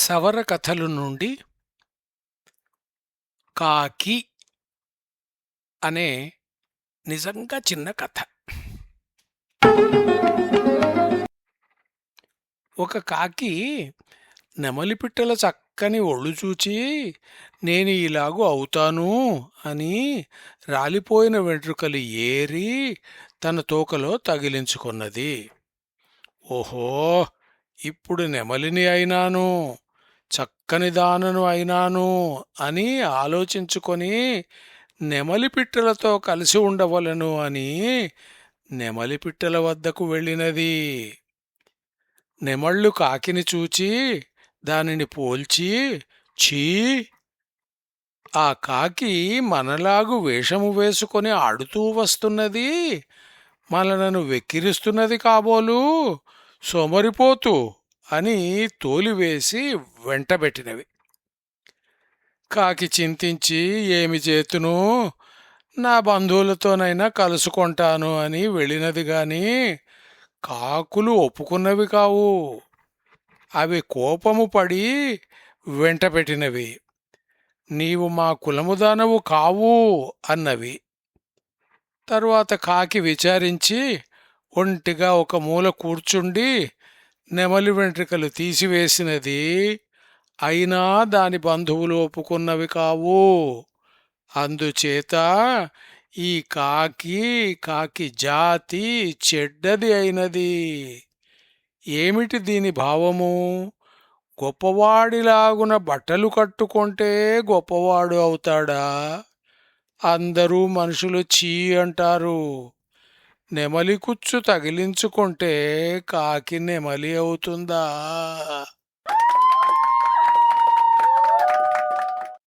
సవర కథలు నుండి కాకి అనే నిజంగా చిన్న కథ. ఒక కాకి నెమలిపిట్టల చక్కని ఒళ్ళు చూచి నేను ఇలాగూ అవుతాను అని రాలిపోయిన వెంట్రుకలు ఏరి తన తోకలో తగిలించుకున్నది. ఓహో, ఇప్పుడు నెమలిని అయినాను, చక్కని దానను అయినాను అని ఆలోచించుకొని నెమలిపిట్టలతో కలిసి ఉండవలను అని నెమలిపిట్టల వద్దకు వెళ్ళినది. నెమళ్ళు కాకిని చూచి దానిని పోల్చి, ఛీ, ఆ కాకి మనలాగు వేషము వేసుకొని ఆడుతూ వస్తున్నది, మనలను వెక్కిరిస్తున్నది కాబోలు, సోమరిపోతు అని తోలివేసి వెంటబెట్టినవి. కాకి చింతించి ఏమి చేతును, నా బంధువులతోనైనా కలుసుకుంటాను అని వెళ్ళినది గాని కాకులు ఒప్పుకున్నవి కావు. అవి కోపము పడి వెంటబెట్టినవి. నీవు మా కులముదానవు కావు అన్నవి. తరువాత కాకి విచారించి ఒంటిగా ఒక మూల కూర్చుండి నెమలి వెంట్రుకలు తీసివేసినది. అయినా దాని బంధువులు ఒప్పుకున్నవి కావు. అందుచేత ఈ కాకి జాతి చెడ్డది అయినది. ఏమిటి దీని భావము? గొప్పవాడిలాగున బట్టలు కట్టుకుంటే గొప్పవాడు అవుతాడా? అందరూ మనుషులు చీ అంటారు. నెమలి కుచ్చు తగిలించుకుంటే కాకి నెమలి అవుతుందా?